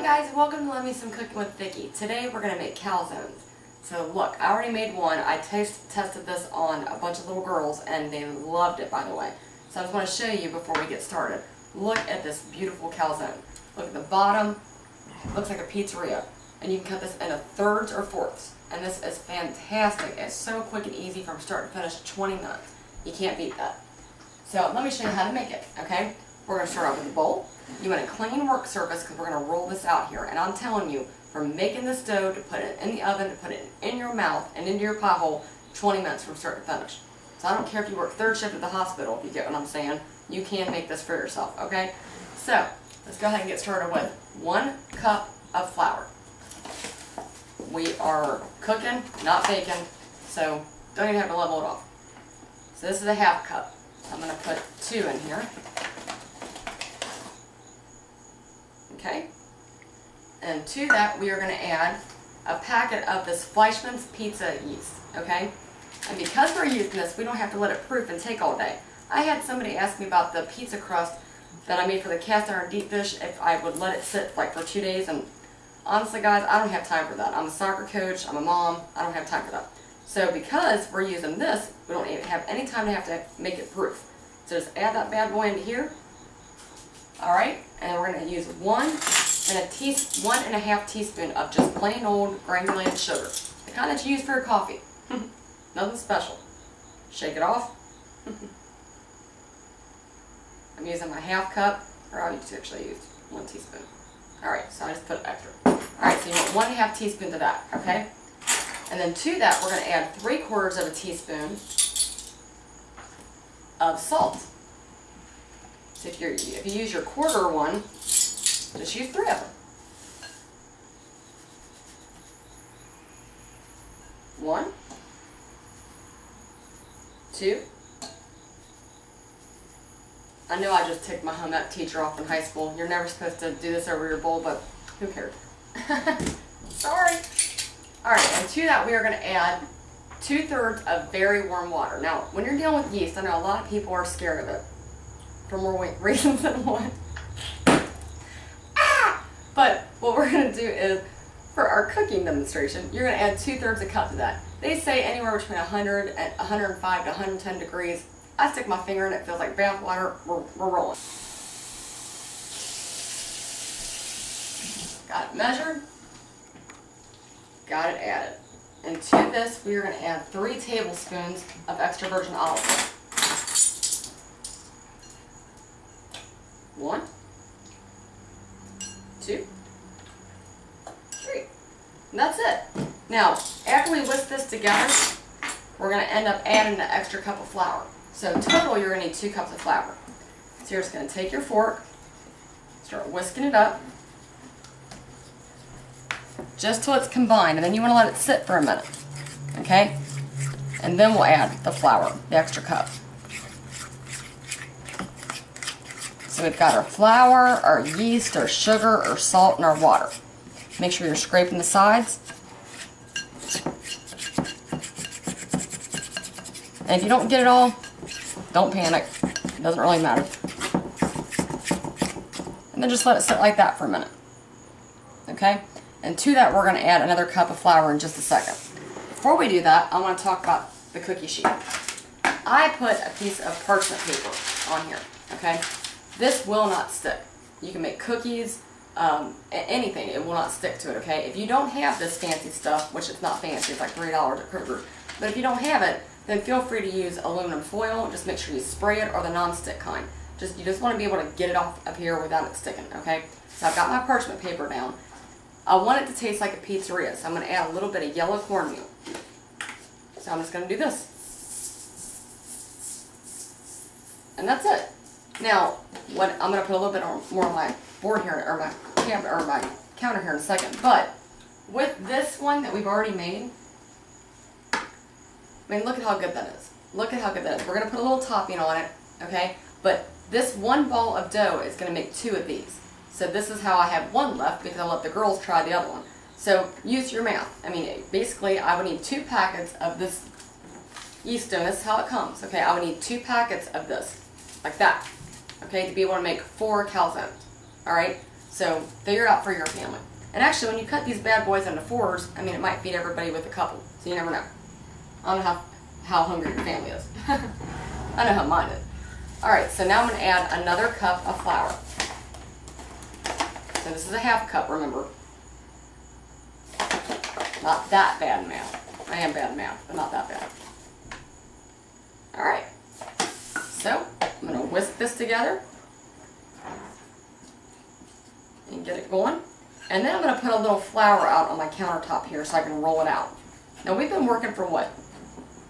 guys, welcome to Love Me Some Cooking with Vicki. Today we're going to make calzones. So look, I already made one. I tested this on a bunch of little girls and they loved it, by the way. So I just want to show you before we get started. Look at this beautiful calzone. Look at the bottom. It looks like a pizzeria. And you can cut this into thirds or fourths. And this is fantastic. It's so quick and easy from start to finish, 20 minutes. You can't beat that. So let me show you how to make it, okay? We're going to start off with a bowl. You want a clean work surface because we're going to roll this out here. And I'm telling you, from making this dough to put it in the oven, to put it in your mouth and into your pie hole, 20 minutes from start to finish. So I don't care if you work third shift at the hospital, if you get what I'm saying. You can make this for yourself, okay? So let's go ahead and get started with 1 cup of flour. We are cooking, not baking, so don't even have to level it off. So this is a half cup. I'm going to put 2 in here. Okay, and to that we are going to add a packet of this Fleischmann's pizza yeast, okay? And because we're using this, we don't have to let it proof and take all day. I had somebody ask me about the pizza crust that I made for the cast iron deep dish, if I would let it sit like for 2 days, and honestly guys, I don't have time for that. I'm a soccer coach, I'm a mom, I don't have time for that. So because we're using this, we don't even have any time to have to make it proof. So just add that bad boy into here. Alright, and we're going to use 1.5 teaspoon of just plain old granulated sugar. The kind that you use for your coffee. Nothing special. Shake it off. I'm using my half cup, or I actually used 1 teaspoon. Alright, so I just put extra. Alright, so you want 1.5 teaspoon to that, okay? And then to that, we're going to add 3/4 of a teaspoon of salt. So if you use your quarter one, just use 3 of them. 1, 2. I know I just ticked my home ec teacher off in high school. You're never supposed to do this over your bowl, but who cares? Sorry. Alright, and to that we are going to add 2/3 of very warm water. Now, when you're dealing with yeast, I know a lot of people are scared of it. For more reasons than one. But what we're going to do is, for our cooking demonstration, you're going to add 2/3 a cup to that. They say anywhere between 100 and 105 to 110 degrees. I stick my finger in it, feels like bath water. We're rolling. Got it measured. Got it added. And to this, we are going to add 3 tablespoons of extra virgin olive oil. 1, 2, 3. And that's it. Now, after we whisk this together, we're going to end up adding an extra cup of flour. So total, you're going to need 2 cups of flour. So you're just going to take your fork, start whisking it up, just till it's combined, and then you want to let it sit for a minute. Okay? And then we'll add the flour, the extra cup. So we've got our flour, our yeast, our sugar, our salt, and our water. Make sure you're scraping the sides. And if you don't get it all, don't panic. It doesn't really matter. And then just let it sit like that for a minute. Okay? And to that, we're going to add another cup of flour in just a second. Before we do that, I want to talk about the cookie sheet. I put a piece of parchment paper on here. Okay? This will not stick. You can make cookies, anything, it will not stick to it, okay? If you don't have this fancy stuff, which it's not fancy, it's like $3 at Kroger, but if you don't have it, then feel free to use aluminum foil. Just make sure you spray it, or the non-stick kind. You just want to be able to get it off up here without it sticking, okay? So I've got my parchment paper down. I want it to taste like a pizzeria, so I'm going to add a little bit of yellow cornmeal. So I'm just going to do this. And that's it. Now, I'm going to put a little bit more on my board here, or my cabinet, or my counter here in a second. But with this one that we've already made, I mean, look at how good that is. Look at how good that is. We're going to put a little topping on it, okay? But this one ball of dough is going to make 2 of these. So this is how I have 1 left, because I let the girls try the other one. So use your math. I mean, basically, I would need 2 packets of this yeast dough. This is how it comes, okay? I would need 2 packets of this, like that. okay, to be able to make 4 calzones. Alright, So figure it out for your family. And actually, when you cut these bad boys into 4s, I mean, it might feed everybody with a couple. So you never know. I don't know how hungry your family is. I know how mine is. Alright, so now I'm going to add another cup of flour. So this is a half cup, remember. Not that bad math. I am bad at math, but not that bad. Alright. So, I'm going to whisk this together. And get it going. And then I'm going to put a little flour out on my countertop here so I can roll it out. Now we've been working for what?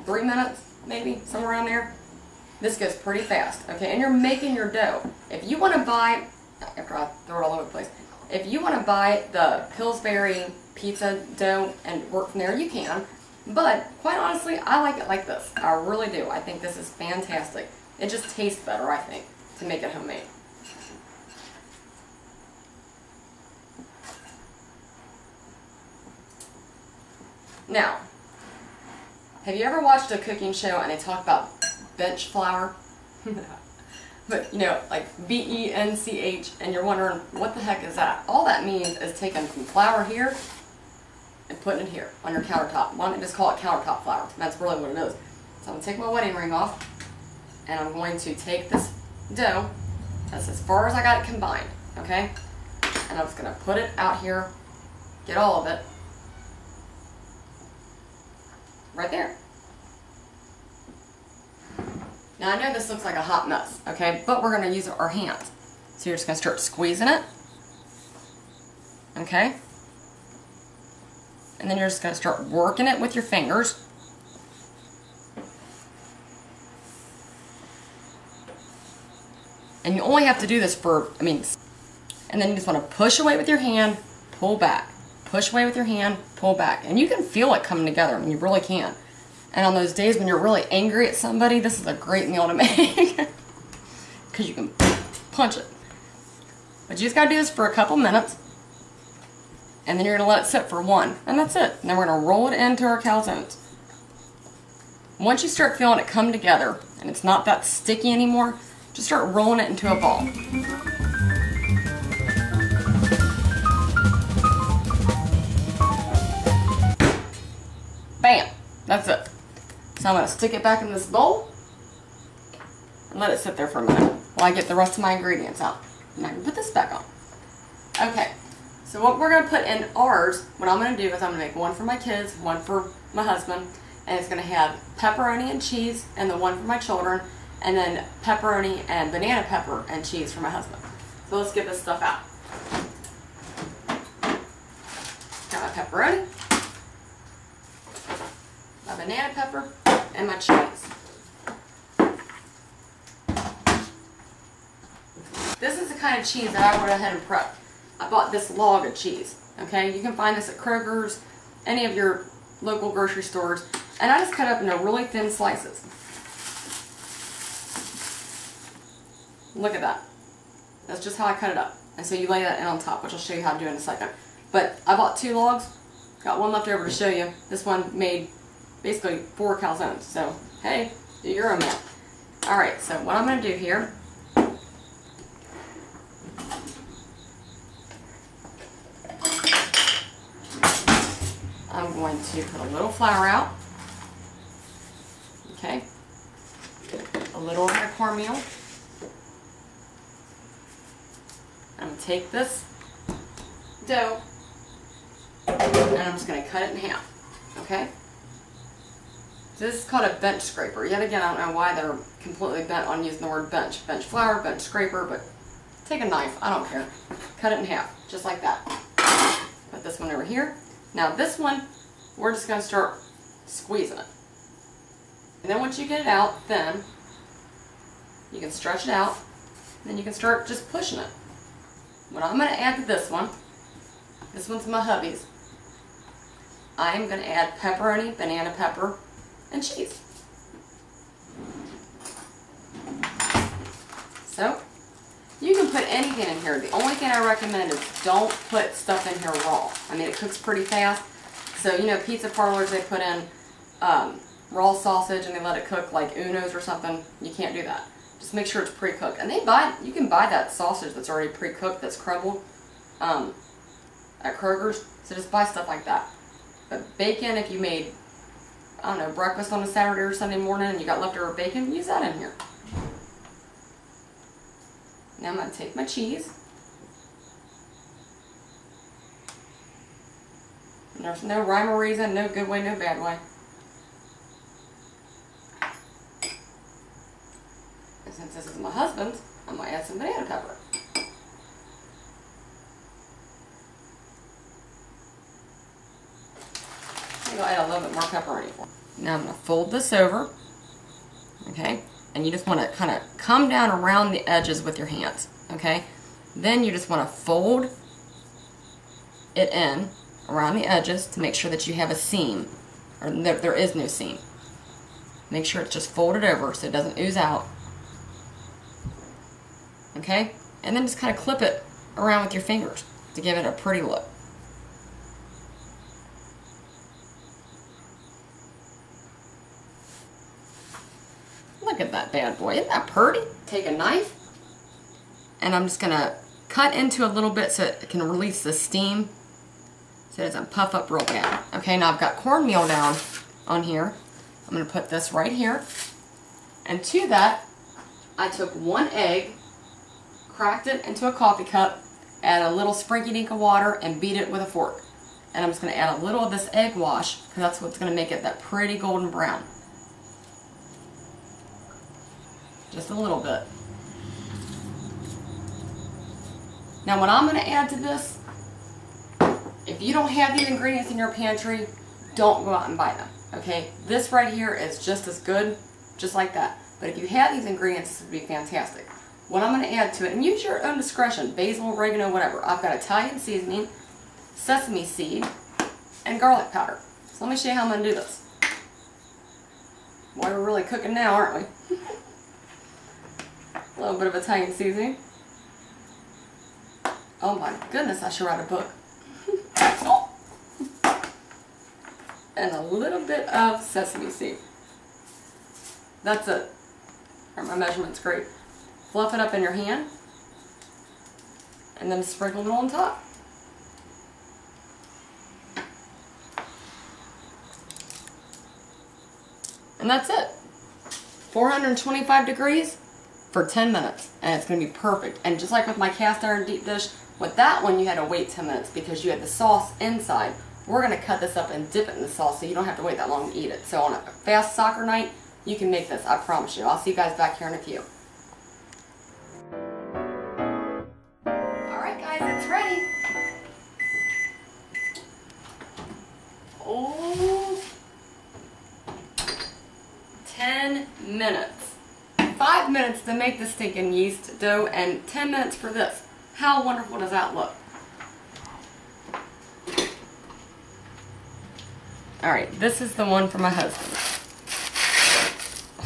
3 minutes? Maybe? Somewhere around there? This goes pretty fast. Okay, and you're making your dough. If you want to buy, after I throw it all over the place, if you want to buy the Pillsbury pizza dough and work from there, you can. But, quite honestly, I like it like this. I really do. I think this is fantastic. It just tastes better, I think, to make it homemade. Now, have you ever watched a cooking show and they talk about bench flour? But, you know, like B-E-N-C-H, and you're wondering, what the heck is that? All that means is taking some flour here and putting it here on your countertop. Why don't you just call it countertop flour? That's really what it is. So I'm going to take my wedding ring off, and I'm going to take this dough, that's as far as I got it combined, okay? And I'm just going to put it out here, get all of it, right there. Now I know this looks like a hot mess, okay, but we're going to use our hands. So you're just going to start squeezing it, okay? And then you're just going to start working it with your fingers. And you only have to do this for, and then you just want to push away with your hand, pull back. Push away with your hand, pull back. And you can feel it coming together. I mean, you really can. And on those days when you're really angry at somebody, this is a great meal to make. Because you can punch it. But you just got to do this for a couple minutes. And then you're going to let it sit for 1. And that's it. And then we're going to roll it into our calzones. Once you start feeling it come together, and it's not that sticky anymore, just start rolling it into a ball. Bam! That's it. So I'm going to stick it back in this bowl and let it sit there for a minute while I get the rest of my ingredients out. And I can put this back on. Okay, so what we're going to put in ours, what I'm going to do is I'm going to make one for my kids, one for my husband, and it's going to have pepperoni and cheese, and the one for my children, and then pepperoni and banana pepper and cheese for my husband. So let's get this stuff out. Got my pepperoni, my banana pepper, and my cheese. This is the kind of cheese that I went ahead and prepped. I bought this log of cheese. Okay, you can find this at Kroger's, any of your local grocery stores, and I just cut it up into really thin slices. Look at that. That's just how I cut it up. And so you lay that in on top, which I'll show you how to do in a second. But I bought 2 logs, got one left over to show you. This one made basically 4 calzones. So, hey, do your own math. Alright, so what I'm going to do here, I'm going to put a little flour out. Okay. A little of my cornmeal. I'm going to take this dough and I'm just going to cut it in half. Okay? So this is called a bench scraper. Yet again, I don't know why they're completely bent on using the word bench. Bench flour, bench scraper, but take a knife. I don't care. Cut it in half, just like that. Put this one over here. Now this one, we're just going to start squeezing it. And then once you get it out thin, you can stretch it out. Then you can start just pushing it. What I'm going to add to this one's my hubby's. I am going to add pepperoni, banana pepper, and cheese. So, you can put anything in here. The only thing I recommend is don't put stuff in here raw. I mean, it cooks pretty fast. So, you know, pizza parlors, they put in raw sausage and they let it cook like Uno's or something. You can't do that. Just make sure it's pre-cooked. And you can buy that sausage that's already pre-cooked, that's crumbled. at Kroger's. So just buy stuff like that. But bacon, if you made, I don't know, breakfast on a Saturday or Sunday morning and you got leftover bacon, use that in here. Now I'm going to take my cheese. And there's no rhyme or reason, no good way, no bad way. And since this is my husband's, I'm going to add some banana pepper. I'm going to add a little bit more pepperoni. Now I'm going to fold this over, okay? And you just want to kind of come down around the edges with your hands, okay? Then you just want to fold it in around the edges to make sure that you have a seam, or there is no seam. Make sure it's just folded over so it doesn't ooze out, okay? And then just kind of clip it around with your fingers to give it a pretty look. Look at that bad boy. Isn't that pretty? Take a knife, and I'm just going to cut into a little bit so it can release the steam so it doesn't puff up real bad. Okay, now I've got cornmeal down on here. I'm going to put this right here. And to that, I took 1 egg, cracked it into a coffee cup, add a little sprinkly dink of water, and beat it with a fork. And I'm just going to add a little of this egg wash because that's what's going to make it that pretty golden brown. Just a little bit. Now what I'm going to add to this, if you don't have these ingredients in your pantry, don't go out and buy them. Okay, this right here is just as good, just like that. But if you have these ingredients, this would be fantastic. What I'm going to add to it, and use your own discretion, basil, oregano, whatever. I've got Italian seasoning, sesame seed, and garlic powder. So let me show you how I'm going to do this. Boy, we're really cooking now, aren't we? A little bit of Italian seasoning. Oh my goodness, I should write a book. Oh. And a little bit of sesame seed. That's it. My measurement's great. Fluff it up in your hand, and then sprinkle it on top. And that's it. 425 degrees for 10 minutes, and it's going to be perfect. And just like with my cast iron deep dish, with that one you had to wait 10 minutes because you had the sauce inside. We're going to cut this up and dip it in the sauce so you don't have to wait that long to eat it. So on a fast soccer night, you can make this, I promise you. I'll see you guys back here in a few. Alright guys, it's ready. Oh, 10 minutes. 5 minutes to make the stinking yeast dough and 10 minutes for this. How wonderful does that look? Alright, this is the one for my husband.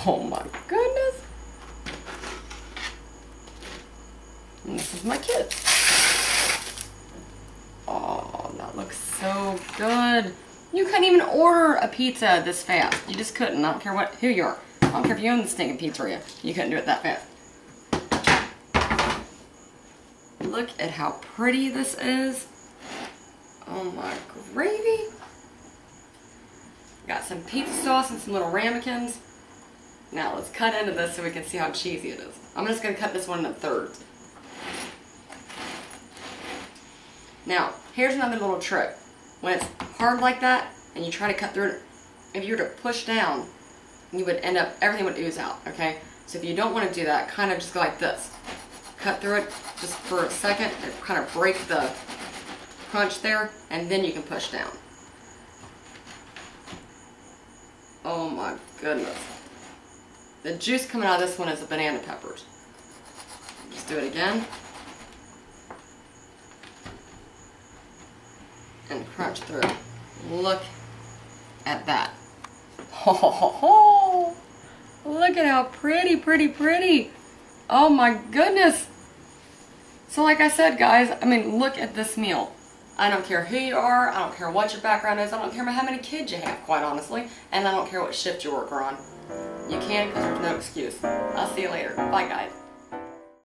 Oh my goodness. And this is my kids. Oh, that looks so good. You couldn't even order a pizza this fast. You just couldn't. I don't care who you are. I don't care if you own the stinking pizzeria. You couldn't do it that fast. Look at how pretty this is. Oh my gravy. Got some pizza sauce and some little ramekins. Now let's cut into this so we can see how cheesy it is. I'm just going to cut this one into thirds. Now, here's another little trick. When it's hard like that and you try to cut through it, if you were to push down, you would end up, everything would ooze out, okay? So if you don't want to do that, kind of just go like this. Cut through it just for a second and kind of break the crunch there, and then you can push down. Oh my goodness. The juice coming out of this one is the banana peppers. Just do it again. And crunch through. Look at that. Ho ho ho ho! Look at how pretty, pretty, pretty. Oh my goodness. So like I said, guys, I mean, look at this meal. I don't care who you are, I don't care what your background is, I don't care how many kids you have, quite honestly, and I don't care what shift you work on. You can because there's no excuse. I'll see you later. Bye, guys.